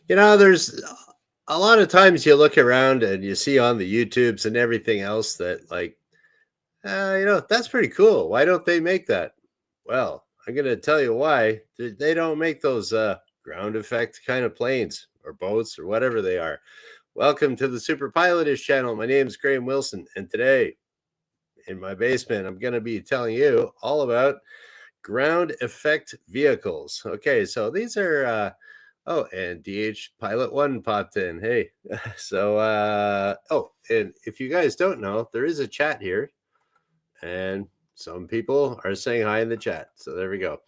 There's a lot of times you look around and you see on the YouTubes and everything else that, like, that's pretty cool. Why don't they make that? Well, I'm going to tell you why. They don't make those ground effect kind of planes or boats or whatever they are. Welcome to the Superpilotish channel. My name is Graham Wilson, and today in my basement, I'm going to be telling you all about ground effect vehicles. Okay, so these are oh, and DH Pilot 1 popped in. Hey. And if you guys don't know, there is a chat here, and some people are saying hi in the chat. So there we go.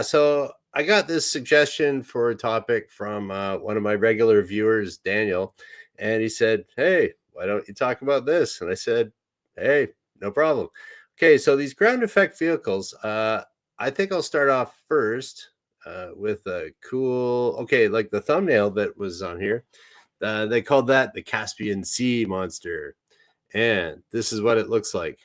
So I got this suggestion for a topic from one of my regular viewers, Daniel, and he said, "Hey, why don't you talk about this?" And I said, "Hey, no problem." Okay, so these ground effect vehicles, I think I'll start off first with a cool, like the thumbnail that was on here. They called that the Caspian Sea Monster. And this is what it looks like.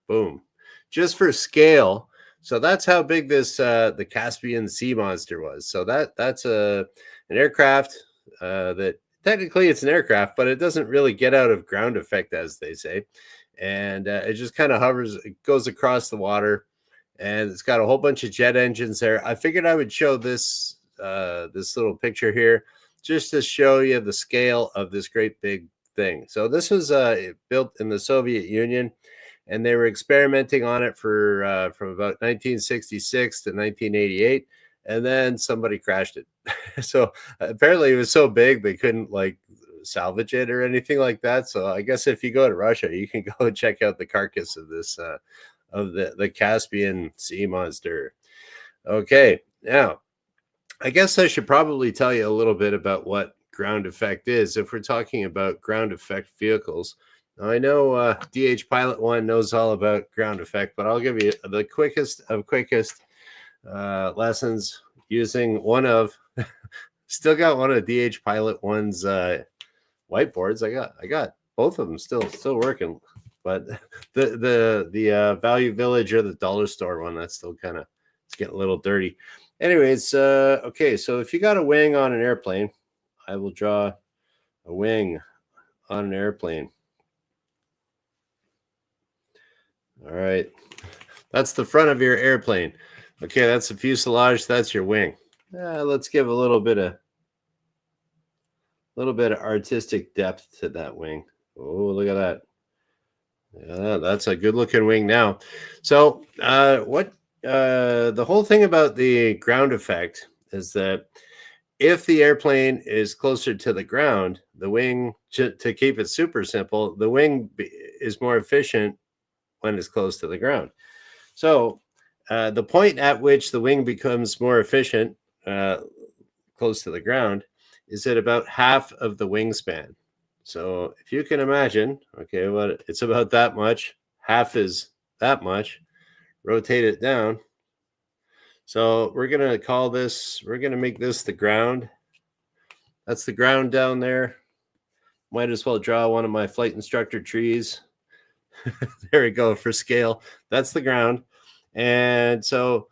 Boom. Just for scale. So that's how big this the Caspian Sea Monster was. So that's an aircraft that technically it's an aircraft, but it doesn't really get out of ground effect, as they say. And it just kind of hovers, it goes across the water, and it's got a whole bunch of jet engines there. I figured I would show this this little picture here just to show you the scale of this great big thing. So this was built in the Soviet Union, and they were experimenting on it for from about 1966 to 1988, and then somebody crashed it. So apparently it was so big they couldn't like salvage it or anything like that. So I guess if you go to Russia, you can go and check out the carcass of this of the Caspian Sea Monster. Okay, now I guess I should probably tell you a little bit about what ground effect is if we're talking about ground effect vehicles. Now, I know DH Pilot 1 knows all about ground effect, but I'll give you the quickest of quickest lessons using one of still got one of DH Pilot 1's whiteboards. I got both of them still working, but the Value Village or the dollar store one, that's still kind of, it's getting a little dirty. Anyways, okay, so if you got a wing on an airplane, I will draw a wing on an airplane. All right, that's the front of your airplane. Okay, that's the fuselage, that's your wing. Let's give a little bit of artistic depth to that wing. Oh, look at that. Yeah, that's a good looking wing now. So the whole thing about the ground effect is that if the airplane is closer to the ground, the wing, to keep it super simple, the wing is more efficient when it's close to the ground. So the point at which the wing becomes more efficient close to the ground is at about half of the wingspan. So if you can imagine, okay, well, it's about that much. Half is that much. Rotate it down. So we're going to call this, we're going to make this the ground. That's the ground down there. Might as well draw one of my flight instructor trees. There we go for scale. That's the ground. And so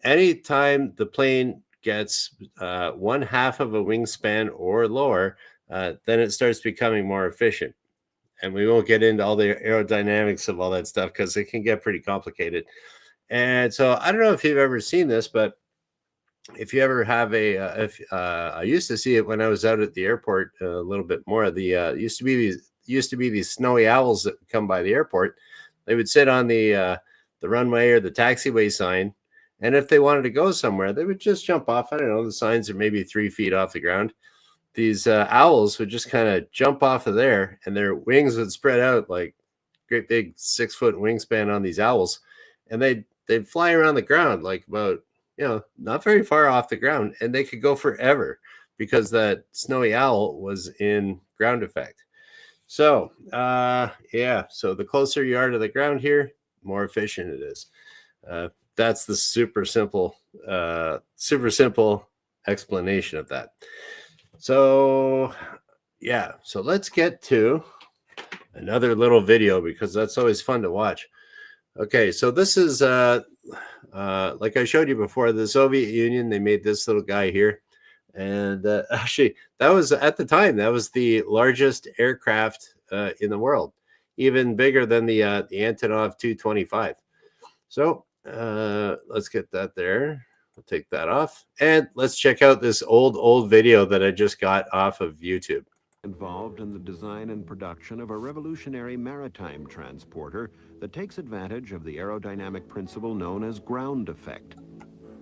anytime the plane gets 1/2 of a wingspan or lower, then it starts becoming more efficient. And we won't get into all the aerodynamics of all that stuff because it can get pretty complicated. And so I don't know if you've ever seen this, but if you ever have I used to see it when I was out at the airport a little bit more. The used to be these snowy owls that would come by the airport. They would sit on the runway or the taxiway sign, and if they wanted to go somewhere, they would just jump off. I don't know, the signs are maybe 3 feet off the ground. These owls would just kind of jump off of there, and their wings would spread out like great big 6-foot wingspan on these owls, and they'd fly around the ground like about, not very far off the ground, and they could go forever because that snowy owl was in ground effect. So so the closer you are to the ground here, more efficient it is. That's the super simple explanation of that. So so let's get to another little video because that's always fun to watch. Okay, so this is like I showed you before, the Soviet Union. They made this little guy here. And actually, that was at the time that was the largest aircraft in the world, even bigger than the Antonov 225. So let's get that there. I'll take that off, and let's check out this old video that I just got off of YouTube. Involved in the design and production of a revolutionary maritime transporter that takes advantage of the aerodynamic principle known as ground effect.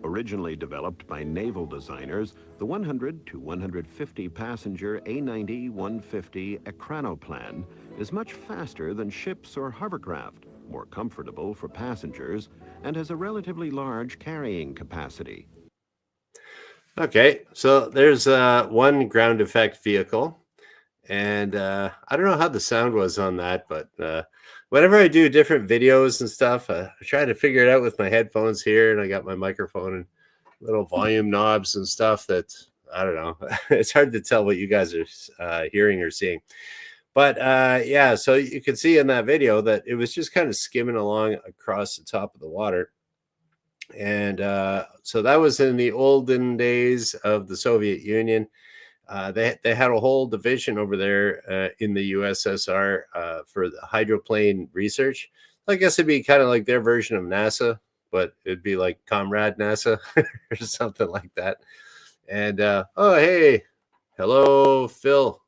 Originally developed by naval designers, the 100 to 150 passenger A90-150 Ekranoplan is much faster than ships or hovercraft, more comfortable for passengers, and has a relatively large carrying capacity. Okay, so there's one ground effect vehicle. And I don't know how the sound was on that, but whenever I do different videos and stuff, I try to figure it out with my headphones here, and I got my microphone and little volume knobs and stuff that I don't know. It's hard to tell what you guys are hearing or seeing. But yeah, so you can see in that video that it was just kind of skimming along across the top of the water. And so that was in the olden days of the Soviet Union. They had a whole division over there in the USSR for the hydroplane research. I guess it'd be kind of like their version of NASA, but it'd be like Comrade NASA or something like that. And oh, hey, hello, Phil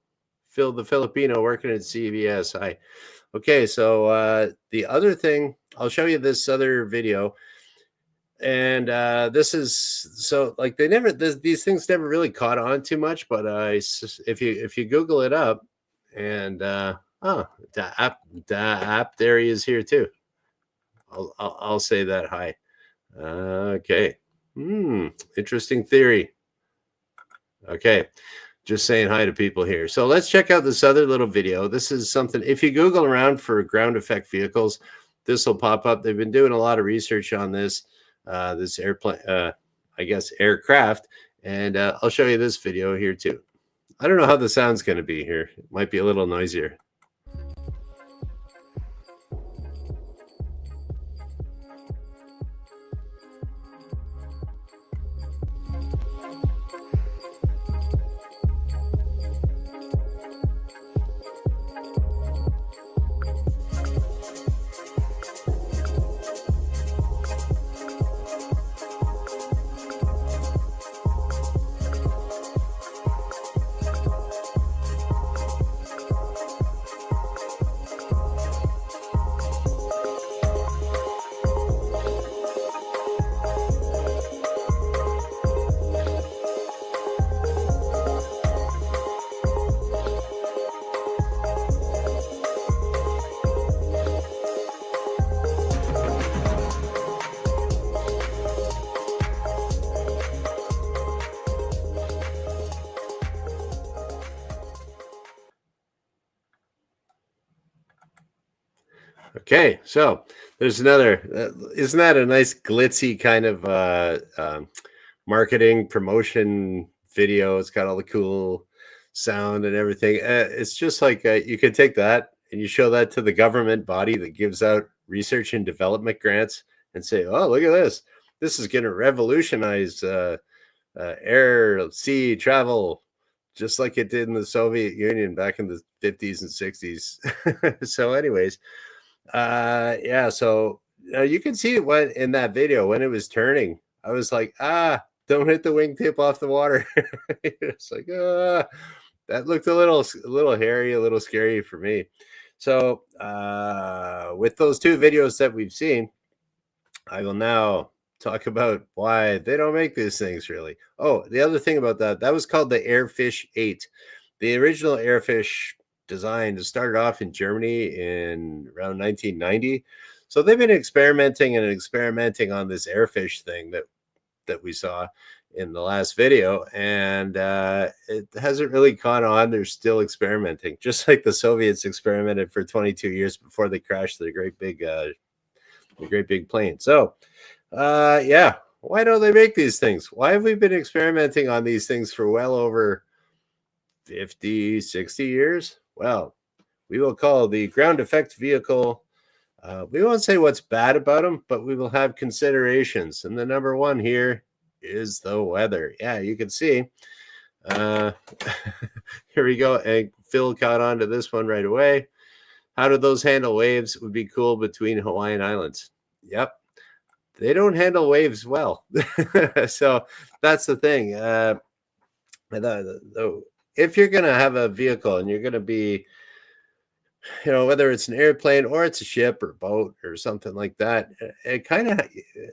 the Filipino working at CBS. Hi. Okay, so the other thing, I'll show you this other video. And this is so like these things never really caught on too much, but if you Google it up and the app there he is here too. I'll say that hi. Okay. Interesting theory. Okay, just saying hi to people here. So let's check out this other little video. This is something, if you Google around for ground effect vehicles, this will pop up. They've been doing a lot of research on this airplane, I guess aircraft, and I'll show you this video here too. I don't know how the sound's going to be here. It might be a little noisier. Okay, so there's another. Isn't that a nice glitzy kind of marketing promotion video? It's got all the cool sound and everything. It's just like you could take that and you show that to the government body that gives out research and development grants and say, "Oh, look at this! This is going to revolutionize air, sea travel." Just like it did in the Soviet Union back in the 50s and 60s. So, anyways, yeah, so you can see what in that video when it was turning. I was like, don't hit the wingtip off the water. It's like, that looked a little hairy, a little scary for me. So with those two videos that we've seen, I will now talk about why they don't make these things really. Oh, the other thing about that was called the Airfish 8. The original Airfish design started off in Germany in around 1990. So they've been experimenting on this Airfish thing that we saw in the last video, and it hasn't really caught on. They're still experimenting, just like the Soviets experimented for 22 years before they crashed the great big plane. So yeah, why don't they make these things? Why have we been experimenting on these things for well over 50, 60 years? Well, we will call the ground effect vehicle. We won't say what's bad about them, but we will have considerations. And the number one here is the weather. Yeah, you can see Here we go. And Phil caught on to this one right away. How do those handle waves? Would be cool between Hawaiian Islands. Yep. They don't handle waves well. So that's the thing. If you're going to have a vehicle and you're going to be, whether it's an airplane or it's a ship or boat or something like that, it kind of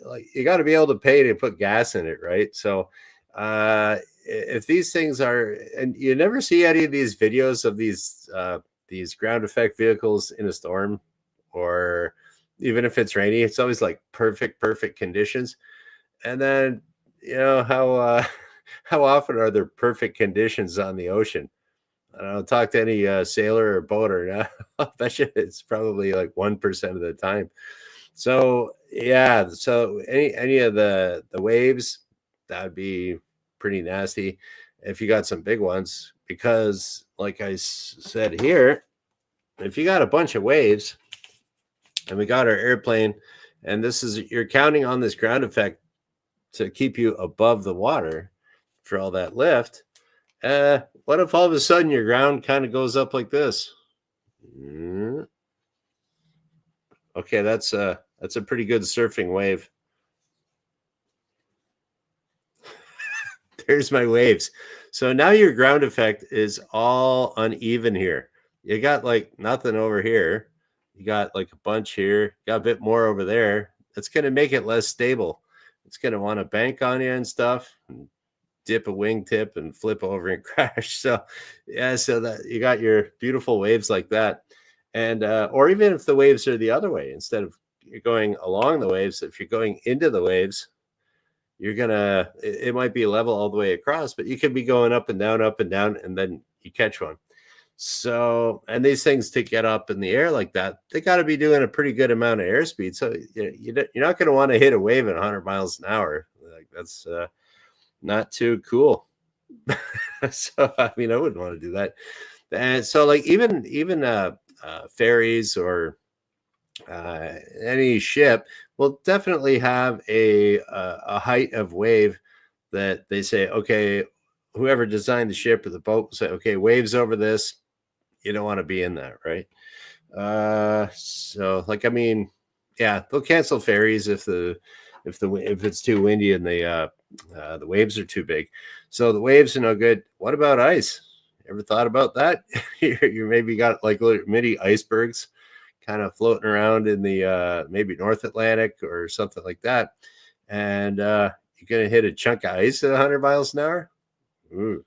like you got to be able to pay to put gas in it, right? So if these things are, and you never see any of these videos of these ground effect vehicles in a storm, or even if it's rainy, it's always like perfect conditions. And then how how often are there perfect conditions on the ocean? I don't know, talk to any sailor or boater. I bet you it's probably like 1% of the time. So yeah, so any of the waves, that would be pretty nasty if you got some big ones, because like I said here, if you got a bunch of waves and we got our airplane, and you're counting on this ground effect to keep you above the water for all that lift. What if all of a sudden your ground kind of goes up like this? Okay, that's a pretty good surfing wave. There's my waves. So now your ground effect is all uneven here. You got like nothing over here. You got like a bunch here. Got a bit more over there. That's going to make it less stable. It's going to want to bank on you and stuff, and dip a wingtip and flip over and crash. So yeah, so that you got your beautiful waves like that. And or even if the waves are the other way, instead of you're going along the waves, if you're going into the waves, it might be level all the way across, but you could be going up and down, and then you catch one. So, and these things to get up in the air like that, they got to be doing a pretty good amount of airspeed. So you're not going to want to hit a wave at 100 miles an hour. Like that's not too cool. So I mean, I wouldn't want to do that. And so like even ferries or any ship will definitely have a height of wave that they say, okay, whoever designed the ship or the boat will say, okay, waves over this, you don't want to be in that, right? So like, I mean, yeah, they'll cancel ferries if it's too windy and the waves are too big. So the waves are no good. What about ice? Ever thought about that? You maybe got like little mini icebergs kind of floating around in the maybe North Atlantic or something like that, and you're gonna hit a chunk of ice at 100 miles an hour. Ooh.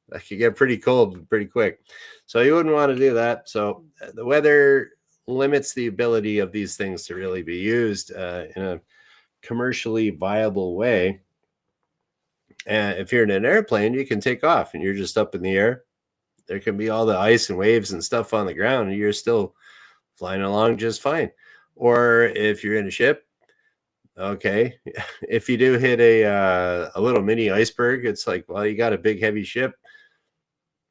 That could get pretty cold pretty quick. So you wouldn't want to do that. So the weather limits the ability of these things to really be used in a commercially viable way. And if you're in an airplane, you can take off and you're just up in the air. There can be all the ice and waves and stuff on the ground, and you're still flying along just fine. Or if you're in a ship, okay, if you do hit a little mini iceberg, it's like, well, you got a big heavy ship.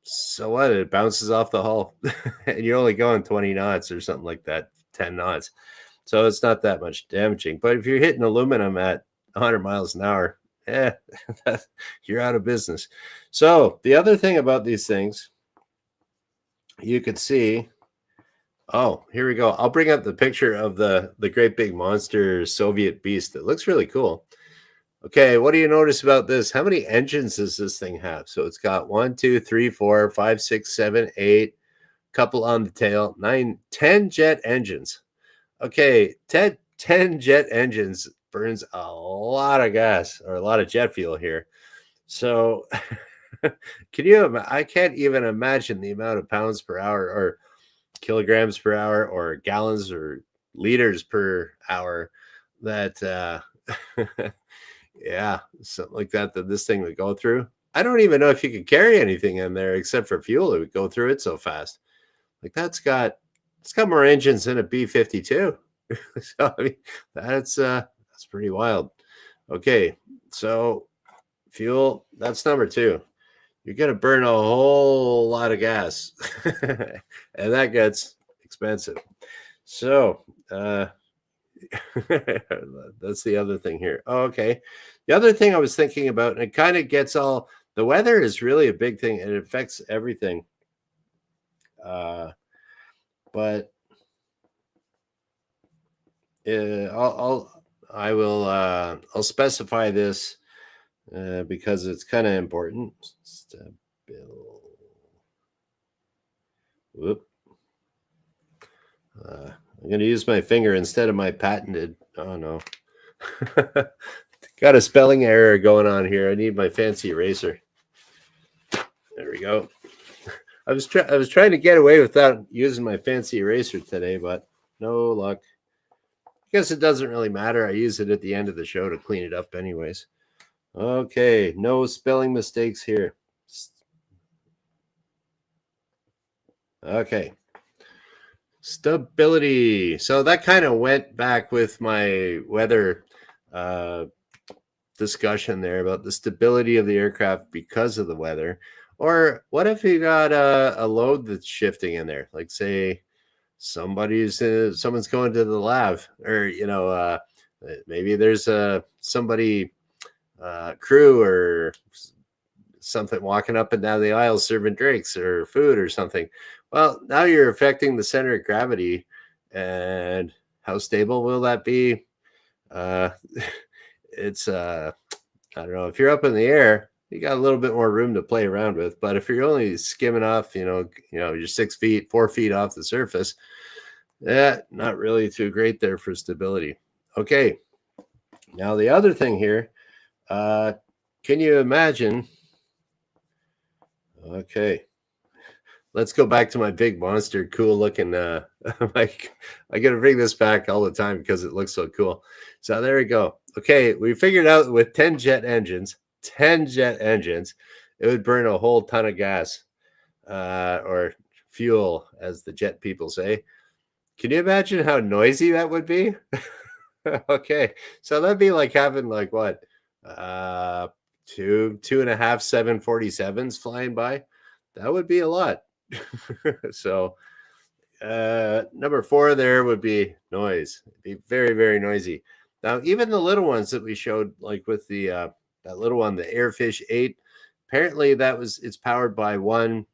So what? It bounces off the hull, and you're only going 20 knots or something like that, 10 knots. So it's not that much damaging. But if you're hitting aluminum at 100 miles an hour, you're out of business. So the other thing about these things, you could see. Oh, here we go. I'll bring up the picture of the great big monster Soviet beast. It looks really cool. Okay, what do you notice about this? How many engines does this thing have? So it's got 1, 2, 3, 4, 5, 6, 7, 8, couple on the tail, 9, 10 jet engines. Okay, 10 jet engines burns a lot of gas or a lot of jet fuel here. So I can't even imagine the amount of pounds per hour or kilograms per hour or gallons or liters per hour that yeah, something like that this thing would go through. I don't even know if you could carry anything in there except for fuel. It would go through it so fast. Like it's got more engines than a B-52. So I mean, that's pretty wild. Okay, so fuel, that's number 2. You're going to burn a whole lot of gas, and that gets expensive. So That's the other thing here. Oh, okay. The other thing I was thinking about, and it kind of gets all the weather is really a big thing. It affects everything. Uh, but I will I'll specify this because it's kind of important. Whoop. I'm going to use my finger instead of my patented. Oh no. Got a spelling error going on here. I need my fancy eraser. There we go. I was trying to get away without using my fancy eraser today, but no luck. I guess it doesn't really matter. I use it at the end of the show to clean it up anyways. Okay, no spelling mistakes here. Okay. Stability. So that kind of went back with my weather discussion there about the stability of the aircraft because of the weather. Or what if you got a load that's shifting in there? Like say someone's going to the lab, or maybe there's somebody crew or something walking up and down the aisle serving drinks or food or something. Well, now you're affecting the center of gravity, and how stable will that be? It's I don't know. If you're up in the air, you got a little bit more room to play around with. But if you're only skimming off, you're 6 feet, 4 feet off the surface, not really too great there for stability. Okay. Now the other thing here, can you imagine? Okay. Let's go back to my big monster, cool looking. Like I got to bring this back all the time because it looks so cool. So there we go. Okay, we figured out with 10 jet engines, it would burn a whole ton of gas, or fuel, as the jet people say. Can you imagine how noisy that would be? Okay, so that'd be like having like what, two and a half 747s flying by. That would be a lot. So number 4 there would be noise. It'd be very, very noisy. Now even the little ones that we showed, like with the that little one, the Airfish 8, apparently it's powered by one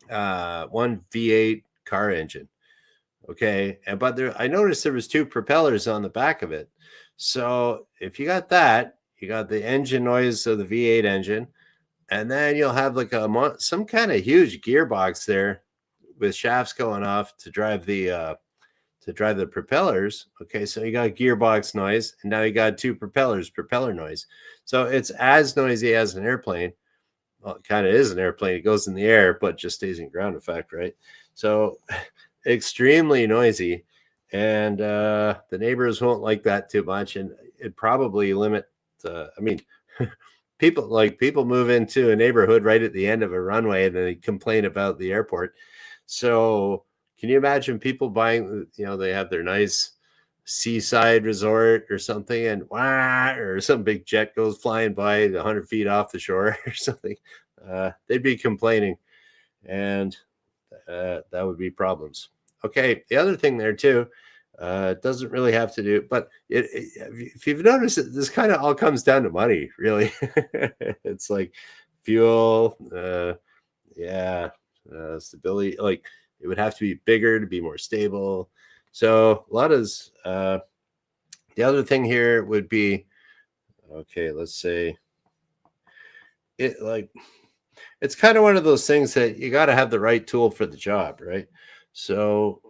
V8 car engine. Okay, but I noticed there was 2 propellers on the back of it. So if you got that, you got the engine noise of the V8 engine, and then you'll have like some kind of huge gearbox there with shafts going off to drive the propellers. Okay, so you got gearbox noise, and now you got 2 propeller noise. So it's as noisy as an airplane. Well, it kind of is an airplane. It goes in the air, but just stays in ground effect, right? So extremely noisy, and the neighbors won't like that too much, and it probably limit. People move into a neighborhood right at the end of a runway and they complain about the airport. So can you imagine people buying, they have their nice seaside resort or something, and or some big jet goes flying by 100 feet off the shore or something. They'd be complaining, and that would be problems. Okay, the other thing there too, it doesn't really have to do, but if you've noticed, this kind of all comes down to money, really. It's like fuel, stability. Like it would have to be bigger to be more stable. So a lot of the other thing here would be, okay, let's say it's kind of one of those things that you got to have the right tool for the job, right? So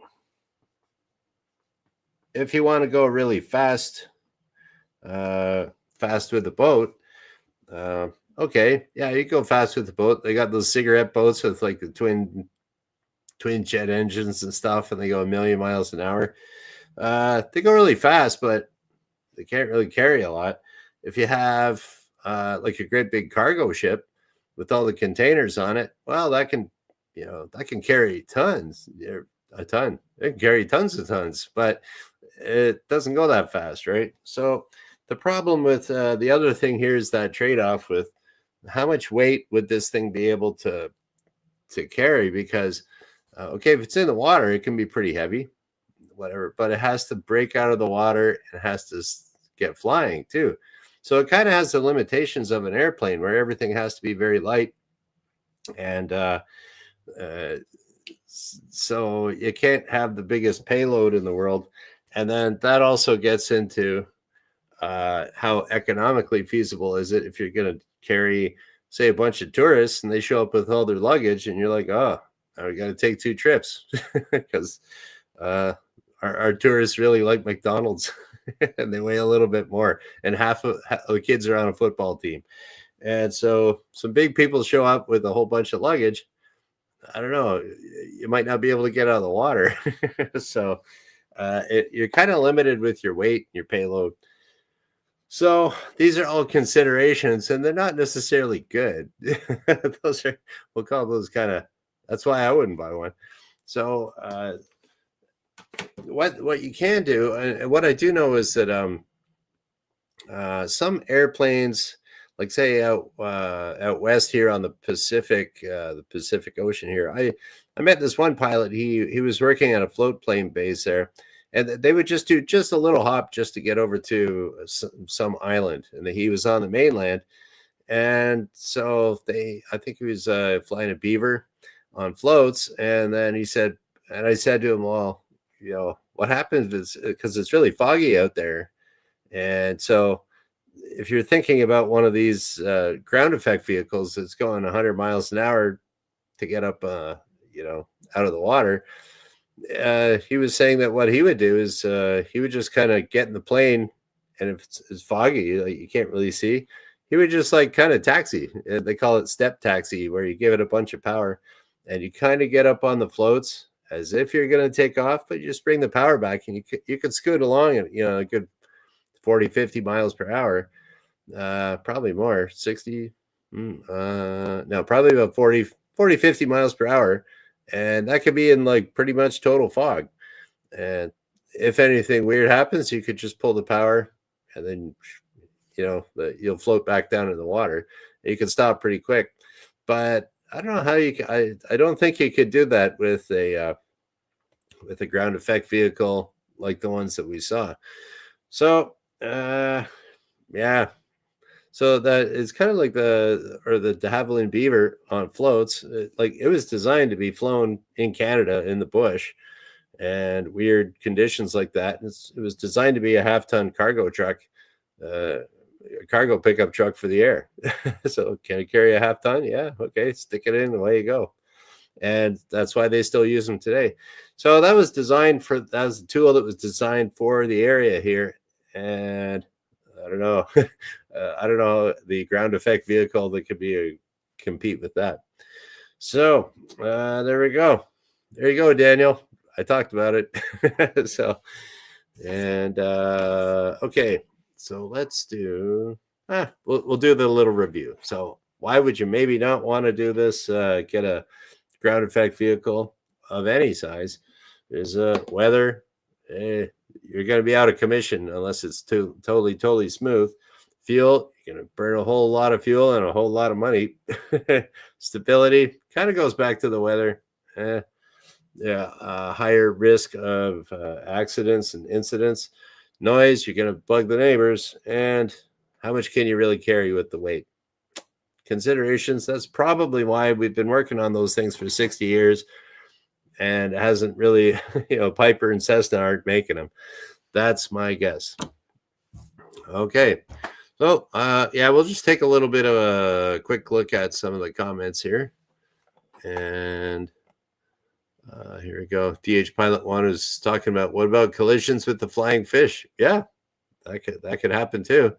if you want to go really fast with the boat, okay, yeah, you go fast with the boat. They got those cigarette boats with like the twin jet engines and stuff, and they go 1,000,000 miles an hour. They go really fast, but they can't really carry a lot. If you have like a great big cargo ship with all the containers on it, well, that can carry tons, a ton. It can carry tons of tons, but it doesn't go that fast, right? So the problem with the other thing here is that trade-off with how much weight would this thing be able to carry? Because okay, if it's in the water, it can be pretty heavy. whatever, but it has to break out of the water and has to get flying too. So it kind of has the limitations of an airplane where everything has to be very light. And uh, so you can't have the biggest payload in the world. And then that also gets into how economically feasible is it if you're going to carry, say, a bunch of tourists and they show up with all their luggage and you're like, oh, now we got to take 2 trips because our tourists really like McDonald's and they weigh a little bit more, and half of the kids are on a football team. And so some big people show up with a whole bunch of luggage. I don't know, you might not be able to get out of the water. So you're kind of limited with your weight, your payload. So these are all considerations, and they're not necessarily good. Those are, we'll call those kind of, that's why I wouldn't buy one. So what you can do, and what I do know is that some airplanes, like say out west here on the Pacific Ocean here, I met this one pilot. He was working at a float plane base there, and they would just do just a little hop just to get over to some island, and he was on the mainland. And so I think he was flying a Beaver on floats, and then he said, and I said to him, well, what happens is, because it's really foggy out there, and so if you're thinking about one of these ground effect vehicles that's going 100 miles an hour to get up out of the water, he was saying that what he would do is he would just kind of get in the plane, and if it's foggy, like you can't really see, he would just like kind of taxi. They call it step taxi, where you give it a bunch of power and you kind of get up on the floats as if you're going to take off, but you just bring the power back and you could scoot along at a good 40, 50 miles per hour, probably more, 60, no, probably about 40, 50 miles per hour. And that could be in like pretty much total fog. And if anything weird happens, you could just pull the power and then, you'll float back down in the water. You can stop pretty quick. But I don't know how you can, I don't think you could do that with a ground effect vehicle like the ones that we saw. So, yeah. So that is kind of like the de Havilland Beaver on floats. Like it was designed to be flown in Canada in the bush and weird conditions like that. It was designed to be a half-ton cargo truck, a cargo pickup truck for the air. So can it carry a half-ton? Yeah, okay, stick it in, away you go. And that's why they still use them today. So that was a tool that was designed for the area here. And I don't know. I don't know the ground effect vehicle that could compete with that. So there we go. There you go, Daniel. I talked about it. So, and okay. So let's do. We'll do the little review. So why would you maybe not want to do this? Get a ground effect vehicle of any size. There's weather. You're going to be out of commission unless it's totally smooth. Fuel, you're going to burn a whole lot of fuel and a whole lot of money. Stability kind of goes back to the weather. Higher risk of accidents and incidents. Noise, you're going to bug the neighbors. And how much can you really carry with the weight? Considerations, that's probably why we've been working on those things for 60 years. And it hasn't really, Piper and Cessna aren't making them. That's my guess. Okay. So, we'll just take a little bit of a quick look at some of the comments here. And here we go. DH Pilot 1 is talking about, what about collisions with the flying fish? Yeah, that could happen too.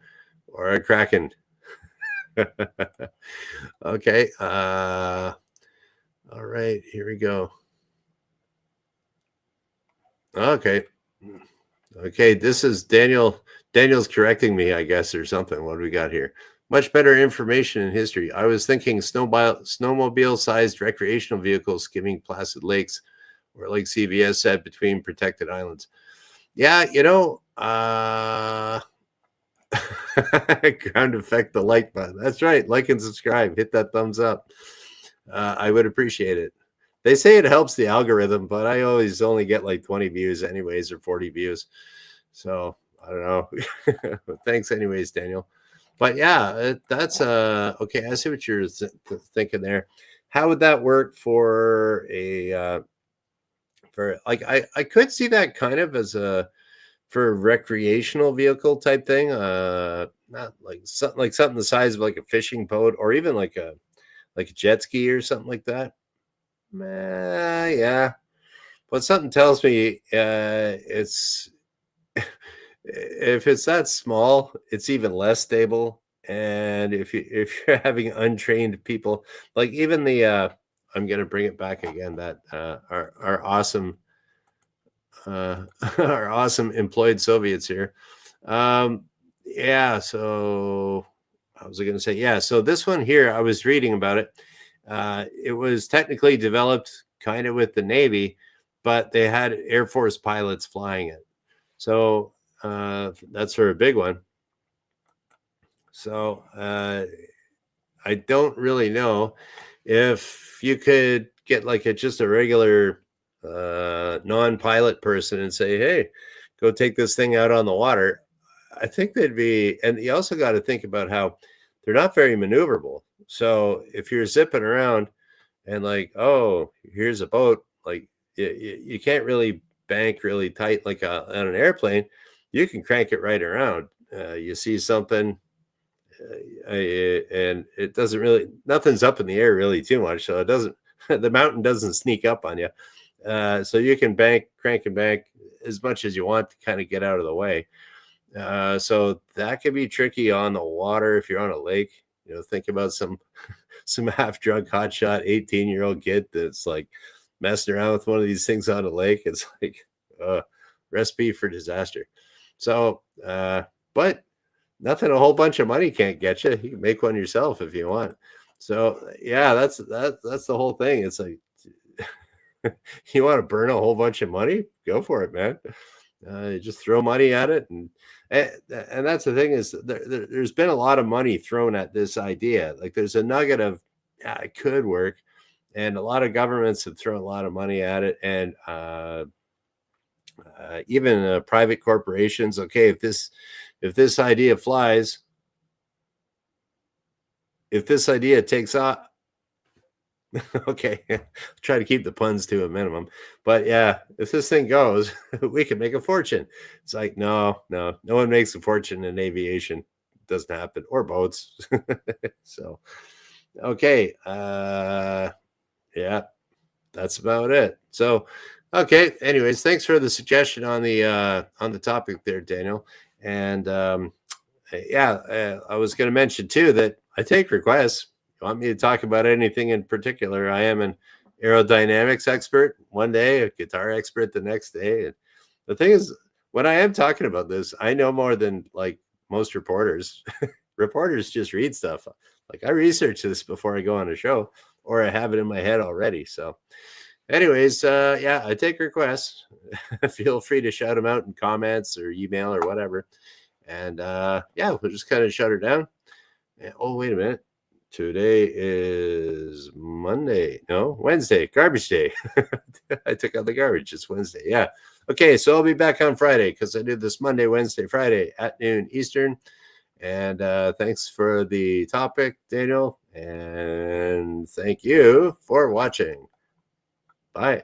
Or a kraken. Okay. All right, here we go. Okay. This is Daniel. Daniel's correcting me, I guess, or something. What do we got here? Much better information in history. I was thinking snowmobile-sized recreational vehicles skimming placid lakes, or like CVS said, between protected islands. Yeah, ground effect, the like button. That's right. Like and subscribe. Hit that thumbs up. I would appreciate it. They say it helps the algorithm, but I always only get like 20 views anyways, or 40 views. So I don't know. Thanks anyways, Daniel. But yeah, that's okay. I see what you're thinking there. How would that work for a for like I could see that kind of as a for a recreational vehicle type thing. Not like something the size of like a fishing boat, or even like a jet ski or something like that. Yeah, but something tells me it's if it's that small, it's even less stable. And if you're having untrained people, like even the I'm gonna bring it back again, that our awesome our awesome employed Soviets here. Um, yeah, so I was going to say, yeah, so this one here, I was reading about it. It was technically developed kind of with the Navy, but they had Air Force pilots flying it. So that's for a big one. So I don't really know if you could get like just a regular non-pilot person and say, hey, go take this thing out on the water. I think they'd be, and you also got to think about how they're not very maneuverable. So if you're zipping around and like, oh, here's a boat, like you can't really bank really tight like on an airplane. You can crank it right around. You see something, and it doesn't really, nothing's up in the air really too much, so it doesn't the mountain doesn't sneak up on you, so you can crank and bank as much as you want to kind of get out of the way. So that could be tricky on the water if you're on a lake. Think about some half drunk hotshot 18-year-old kid that's like messing around with one of these things on a lake. It's like recipe for disaster. So but nothing a whole bunch of money can't get you. You can make one yourself if you want. So yeah, that's the whole thing. It's like you want to burn a whole bunch of money, go for it, man. You just throw money at it, and that's the thing is there's been a lot of money thrown at this idea. Like there's a nugget of it could work, and a lot of governments have thrown a lot of money at it, and even private corporations. Okay, if this idea flies, if this idea takes off, okay, try to keep the puns to a minimum. But yeah, if this thing goes, we can make a fortune. It's like, no one makes a fortune in aviation. It doesn't happen, or boats. So, okay. Yeah, that's about it. So, okay. Anyways, thanks for the suggestion on the topic there, Daniel. And yeah, I was going to mention too that I take requests. You want me to talk about anything in particular? I am an aerodynamics expert one day, a guitar expert the next day. And the thing is, when I am talking about this, I know more than like most reporters. Reporters just read stuff. Like I research this before I go on a show, or I have it in my head already. So, anyways, yeah, I take requests. Feel free to shout them out in comments or email or whatever. And yeah, we'll just kind of shut her down. And, oh, wait a minute. Today is Monday. No, Wednesday. Garbage day. I took out the garbage. It's Wednesday. Yeah. Okay, so I'll be back on Friday because I did this Monday, Wednesday, Friday at noon Eastern. And thanks for the topic, Daniel. And thank you for watching. Bye.